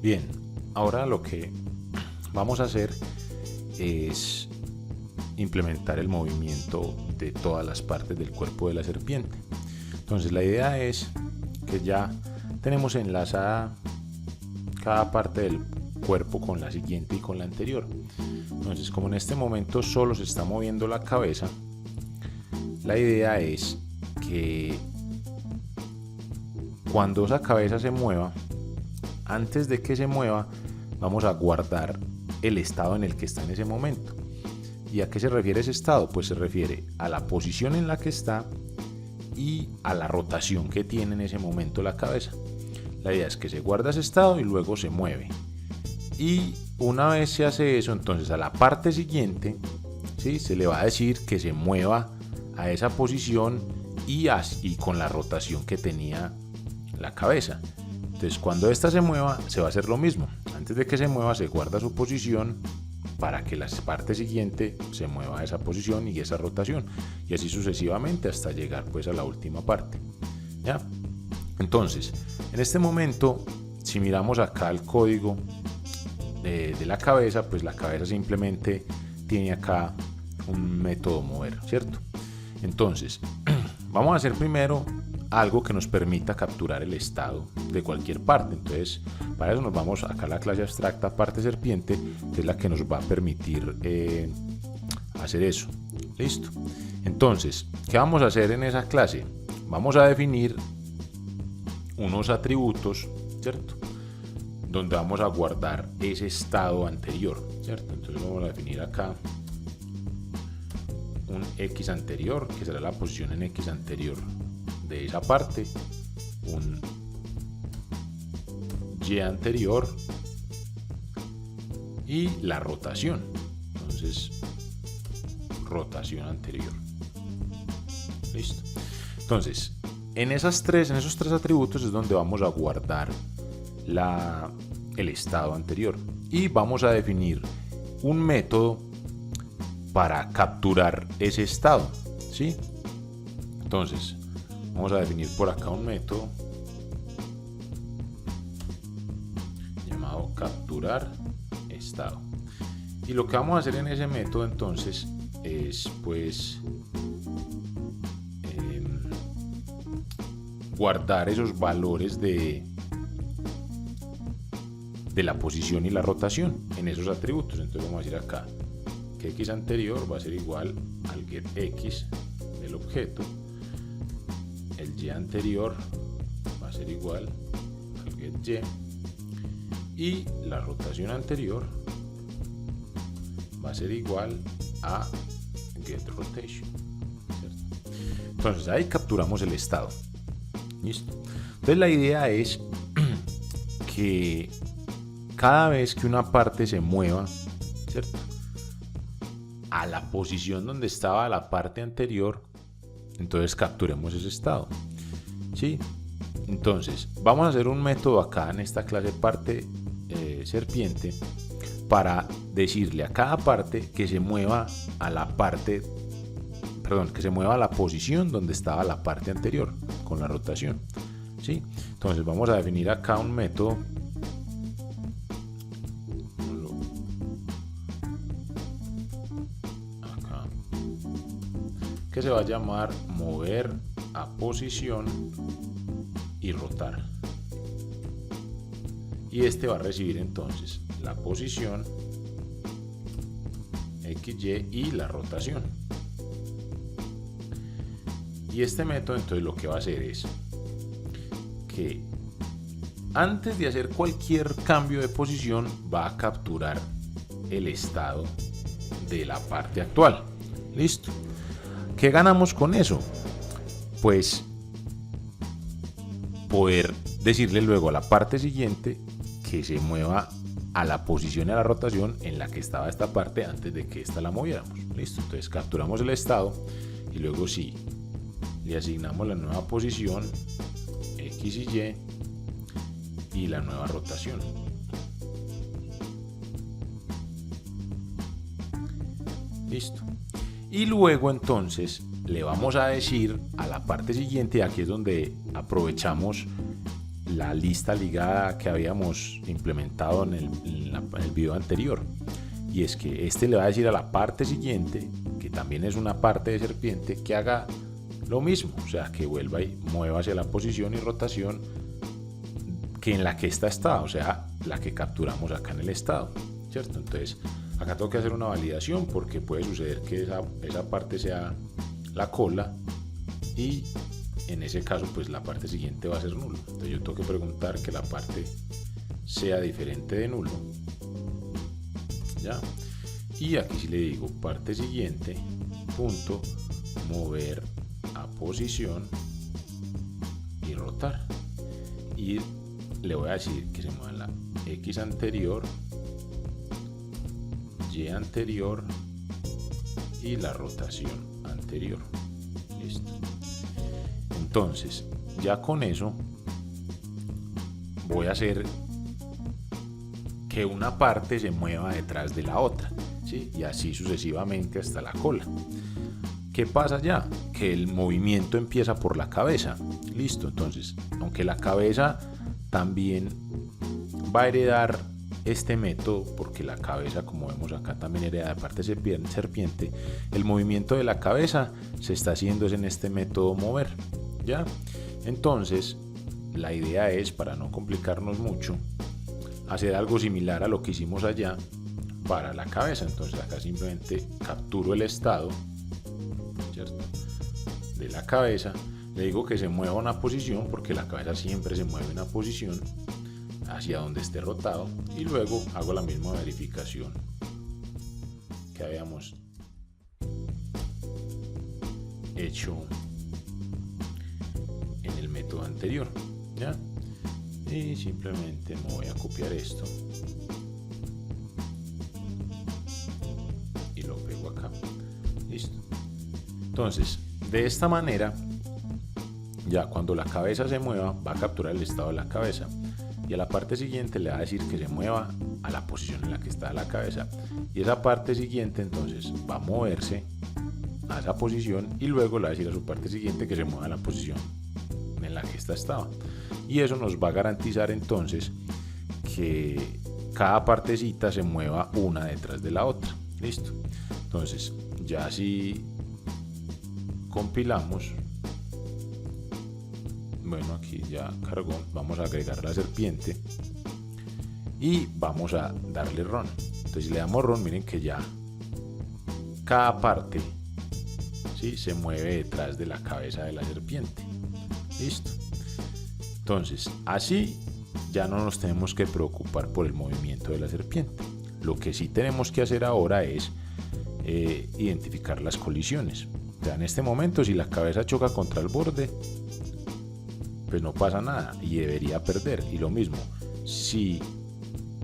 Bien, ahora lo que vamos a hacer es implementar el movimiento de todas las partes del cuerpo de la serpiente. Entonces la idea es que ya tenemos enlazada cada parte del cuerpo con la siguiente y con la anterior. Entonces, como en este momento solo se está moviendo la cabeza, la idea es que cuando esa cabeza se mueva, antes de que se mueva, vamos a guardar el estado en el que está en ese momento. ¿Y a qué se refiere ese estado? Pues se refiere a la posición en la que está y a la rotación que tiene en ese momento la cabeza. La idea es que se guarda ese estado y luego se mueve. Y una vez se hace eso, entonces a la parte siguiente, ¿sí?, se le va a decir que se mueva a esa posición y con la rotación que tenía la cabeza. Entonces cuando esta se mueva, se va a hacer lo mismo. Antes de que se mueva, se guarda su posición para que la parte siguiente se mueva a esa posición y esa rotación, y así sucesivamente hasta llegar pues a la última parte. ¿Ya? Entonces, en este momento, si miramos acá el código de la cabeza, pues la cabeza simplemente tiene acá un método mover, ¿cierto? Entonces, vamos a hacer primero algo que nos permita capturar el estado de cualquier parte. Entonces, para eso nos vamos acá a la clase abstracta parte serpiente, que es la que nos va a permitir hacer eso. Listo. Entonces, ¿qué vamos a hacer en esa clase? Vamos a definir unos atributos, ¿cierto?, donde vamos a guardar ese estado anterior, ¿cierto? Entonces vamos a definir acá un X anterior, que será la posición en X anterior de esa parte, un Y anterior y la rotación. Entonces, rotación anterior. Listo. Entonces, en esos tres atributos es donde vamos a guardar el estado anterior, y vamos a definir un método para capturar ese estado, ¿sí? Entonces, vamos a definir por acá un método llamado capturar estado. Y lo que vamos a hacer en ese método entonces es pues guardar esos valores de la posición y la rotación en esos atributos. Entonces vamos a decir acá que X anterior va a ser igual al getX del objeto, el Y anterior va a ser igual al getY y la rotación anterior va a ser igual a getRotation, ¿cierto? Entonces ahí capturamos el estado. Listo. Entonces la idea es que cada vez que una parte se mueva, ¿cierto?, a la posición donde estaba la parte anterior, entonces capturemos ese estado, ¿sí? Entonces vamos a hacer un método acá en esta clase parte serpiente para decirle a cada parte que se mueva a la parte, que se mueva a la posición donde estaba la parte anterior con la rotación, ¿sí? Entonces vamos a definir acá un método que se va a llamar mover a posición y rotar, y este va a recibir entonces la posición XY y la rotación. Y este método entonces lo que va a hacer es que antes de hacer cualquier cambio de posición va a capturar el estado de la parte actual. Listo. ¿Qué ganamos con eso? Pues poder decirle luego a la parte siguiente que se mueva a la posición y a la rotación en la que estaba esta parte antes de que esta la moviéramos. Listo. Entonces capturamos el estado y luego sí le asignamos la nueva posición X y Y la nueva rotación. Listo. Y luego entonces le vamos a decir a la parte siguiente, aquí es donde aprovechamos la lista ligada que habíamos implementado en el video anterior. Y es que este le va a decir a la parte siguiente, que también es una parte de serpiente, que haga lo mismo, o sea, que vuelva y mueva hacia la posición y rotación que en la que esta está, o sea, la que capturamos acá en el estado, ¿cierto? Entonces, acá tengo que hacer una validación porque puede suceder que esa parte sea la cola y en ese caso, pues la parte siguiente va a ser nulo. Entonces, yo tengo que preguntar que la parte sea diferente de nulo, ¿ya? Y aquí sí le digo parte siguiente, punto, mover a posición y rotar. Y le voy a decir que se mueva la X anterior, Y anterior y la rotación anterior. Listo. Entonces, ya con eso voy a hacer que una parte se mueva detrás de la otra, ¿sí? Y así sucesivamente hasta la cola. ¿Qué pasa ya? Que el movimiento empieza por la cabeza. Listo, entonces, aunque la cabeza también va a heredar este método, porque la cabeza, como vemos acá, también hereda de parte serpiente, el movimiento de la cabeza se está haciendo en este método mover, ¿ya? Entonces, la idea es, para no complicarnos mucho, hacer algo similar a lo que hicimos allá para la cabeza. Entonces acá simplemente capturo el estado, ¿cierto?, de la cabeza, le digo que se mueva a una posición porque la cabeza siempre se mueve en una posición hacia donde esté rotado, y luego hago la misma verificación que habíamos hecho en el método anterior, ¿ya? Y simplemente me voy a copiar esto y lo pego acá. Listo. Entonces, de esta manera, ya cuando la cabeza se mueva, va a capturar el estado de la cabeza, y a la parte siguiente le va a decir que se mueva a la posición en la que está la cabeza, y esa parte siguiente entonces va a moverse a esa posición, y luego le va a decir a su parte siguiente que se mueva a la posición en la que esta estaba. Y eso nos va a garantizar entonces que cada partecita se mueva una detrás de la otra. Listo. Entonces, ya si compilamos, bueno, aquí ya cargó, vamos a agregar la serpiente y vamos a darle run. Entonces, si le damos run, miren que ya cada parte, ¿sí?, se mueve detrás de la cabeza de la serpiente. Listo. Entonces, así ya no nos tenemos que preocupar por el movimiento de la serpiente. Lo que sí tenemos que hacer ahora es identificar las colisiones. O sea, en este momento, si la cabeza choca contra el borde, pues no pasa nada y debería perder. Y lo mismo, si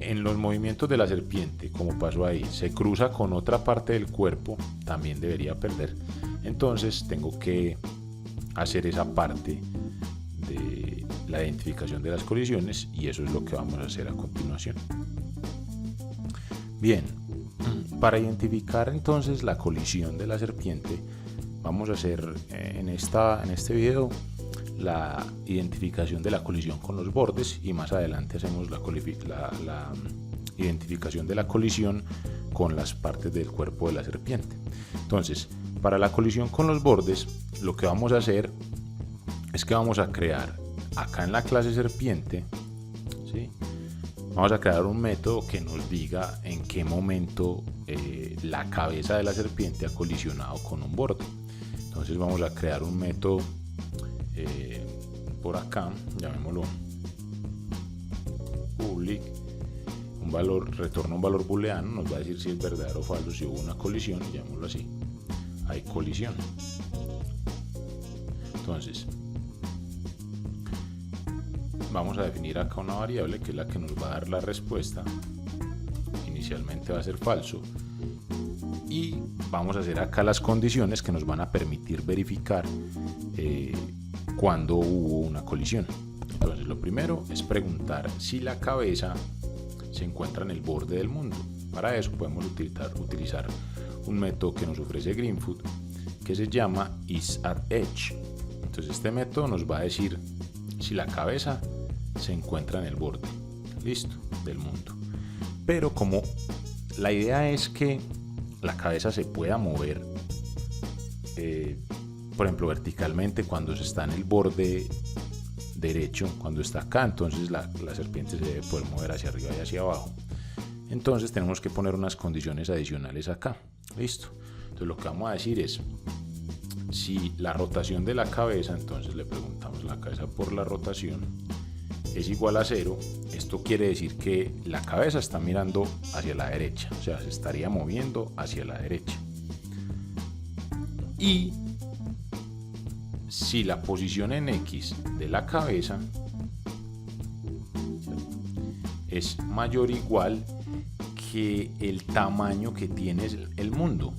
en los movimientos de la serpiente, como pasó ahí, se cruza con otra parte del cuerpo, también debería perder. Entonces tengo que hacer esa parte de la identificación de las colisiones, y eso es lo que vamos a hacer a continuación. Bien, para identificar entonces la colisión de la serpiente, vamos a hacer en este video la identificación de la colisión con los bordes, y más adelante hacemos la identificación de la colisión con las partes del cuerpo de la serpiente. Entonces, para la colisión con los bordes, lo que vamos a hacer es que vamos a crear acá en la clase serpiente, ¿sí?, vamos a crear un método que nos diga en qué momento la cabeza de la serpiente ha colisionado con un borde. Entonces vamos a crear un método por acá, llamémoslo public, retorna un valor booleano, nos va a decir si es verdadero o falso, si hubo una colisión, llamémoslo así, hay colisión. Entonces vamos a definir acá una variable que es la que nos va a dar la respuesta. Inicialmente va a ser falso, y vamos a hacer acá las condiciones que nos van a permitir verificar cuando hubo una colisión. Entonces, lo primero es preguntar si la cabeza se encuentra en el borde del mundo. Para eso podemos utilizar un método que nos ofrece Greenfoot, que se llama isAtEdge. Entonces, este método nos va a decir si la cabeza se encuentra en el borde, listo, del mundo. Pero como la idea es que la cabeza se pueda mover, por ejemplo, verticalmente cuando se está en el borde derecho, cuando está acá, entonces la serpiente se debe poder mover hacia arriba y hacia abajo. Entonces tenemos que poner unas condiciones adicionales acá, listo. Entonces lo que vamos a decir es, si la rotación de la cabeza, entonces le preguntamos la cabeza por la rotación, es igual a 0, esto quiere decir que la cabeza está mirando hacia la derecha, o sea, se estaría moviendo hacia la derecha. Y si la posición en X de la cabeza es mayor o igual que el tamaño que tiene el mundo,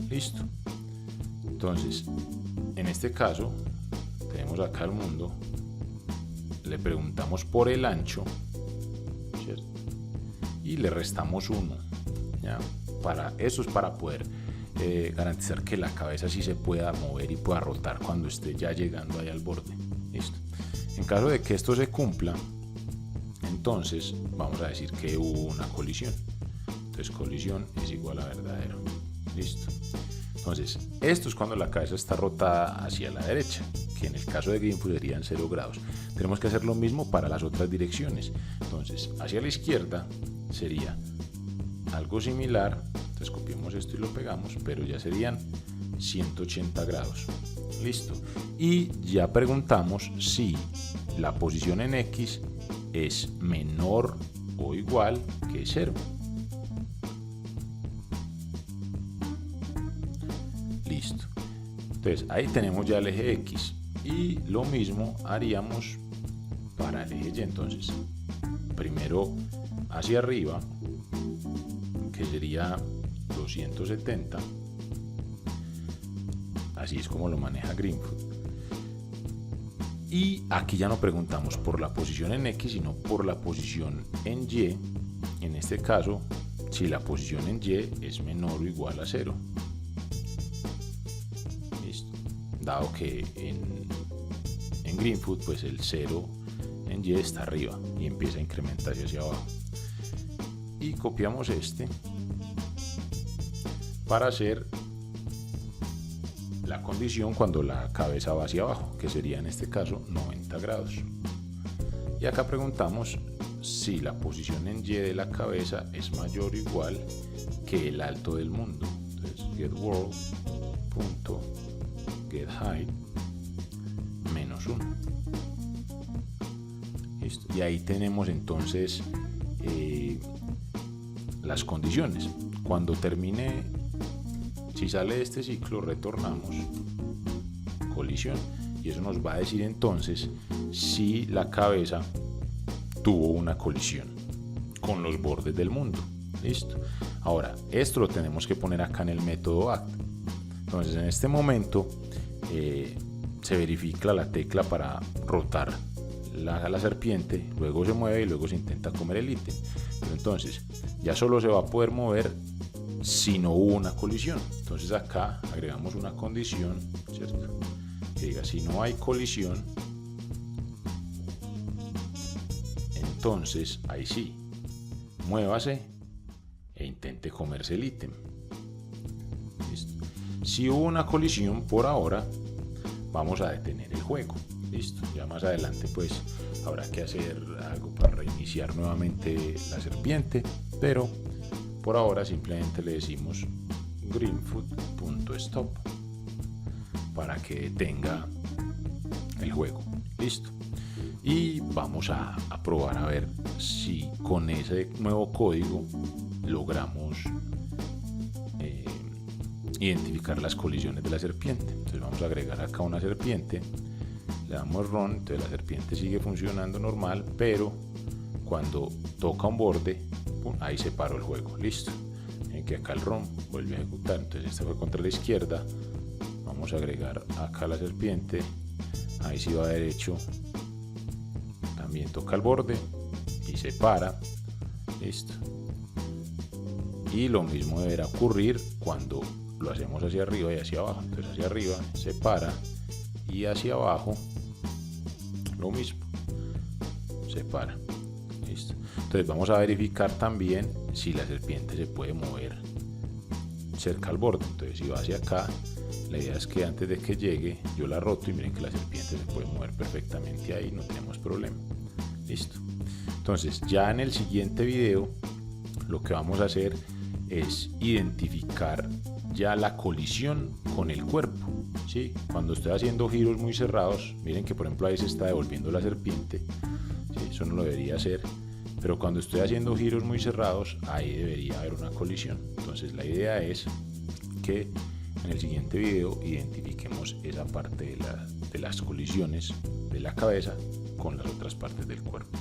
listo. Entonces, en este caso, tenemos acá el mundo, le preguntamos por el ancho, ¿cierto? Y le restamos 1, ¿ya? Eso es para poder garantizar que la cabeza sí se pueda mover y pueda rotar cuando esté ya llegando ahí al borde, listo. En caso de que esto se cumpla, entonces vamos a decir que hubo una colisión. Entonces colisión es igual a verdadero, listo. Entonces, esto es cuando la cabeza está rotada hacia la derecha, que en el caso de Greenfoot serían 0 grados. Tenemos que hacer lo mismo para las otras direcciones. Entonces, hacia la izquierda sería algo similar. Entonces, copiamos esto y lo pegamos, pero ya serían 180 grados. Listo. Y ya preguntamos si la posición en X es menor o igual que 0. Listo. Entonces ahí tenemos ya el eje X y lo mismo haríamos para el eje Y. Entonces primero hacia arriba, que sería 270, así es como lo maneja Greenfoot. Y aquí ya no preguntamos por la posición en X, sino por la posición en Y. En este caso, si la posición en Y es menor o igual a 0. Dado que en Greenfoot pues el 0 en Y está arriba y empieza a incrementarse hacia abajo. Y copiamos este para hacer la condición cuando la cabeza va hacia abajo, que sería en este caso 90 grados. Y acá preguntamos si la posición en Y de la cabeza es mayor o igual que el alto del mundo. Entonces getWorld.getHeight menos 1. Listo. Y ahí tenemos entonces las condiciones. Cuando termine, si sale de este ciclo, retornamos colisión y eso nos va a decir entonces si la cabeza tuvo una colisión con los bordes del mundo. Listo. Ahora, esto lo tenemos que poner acá en el método ACT. Entonces, en este momento se verifica la tecla para rotar la serpiente, luego se mueve y luego se intenta comer el ítem. Pero entonces, ya solo se va a poder mover si no hubo una colisión. Entonces acá agregamos una condición, ¿cierto? Que diga, si no hay colisión, entonces ahí sí, muévase e intente comerse el ítem. ¿Listo? Si hubo una colisión, por ahora vamos a detener el juego. Listo, ya más adelante pues habrá que hacer algo para reiniciar nuevamente la serpiente, pero por ahora simplemente le decimos greenfoot.stop para que detenga el juego. Listo. Y vamos a probar a ver si con ese nuevo código logramos identificar las colisiones de la serpiente. Entonces vamos a agregar acá una serpiente, le damos run, entonces la serpiente sigue funcionando normal, pero cuando toca un borde, ¡pum!, ahí se paró el juego. Listo. Miren que acá el run vuelve a ejecutar, entonces este fue contra la izquierda. Vamos a agregar acá la serpiente, ahí sí va derecho, también toca el borde y se para. Listo. Y lo mismo deberá ocurrir cuando lo hacemos hacia arriba y hacia abajo. Entonces hacia arriba se para y hacia abajo lo mismo, se para. Listo. Entonces vamos a verificar también si la serpiente se puede mover cerca al borde. Entonces si va hacia acá, la idea es que antes de que llegue yo la roto y miren que la serpiente se puede mover perfectamente ahí, no tenemos problema. Listo. Entonces ya en el siguiente video lo que vamos a hacer es identificar ya la colisión con el cuerpo, ¿sí? Cuando estoy haciendo giros muy cerrados, miren que por ejemplo ahí se está devolviendo la serpiente, ¿sí? Eso no lo debería hacer, pero cuando estoy haciendo giros muy cerrados, ahí debería haber una colisión. Entonces la idea es que en el siguiente video identifiquemos esa parte de las colisiones de la cabeza con las otras partes del cuerpo.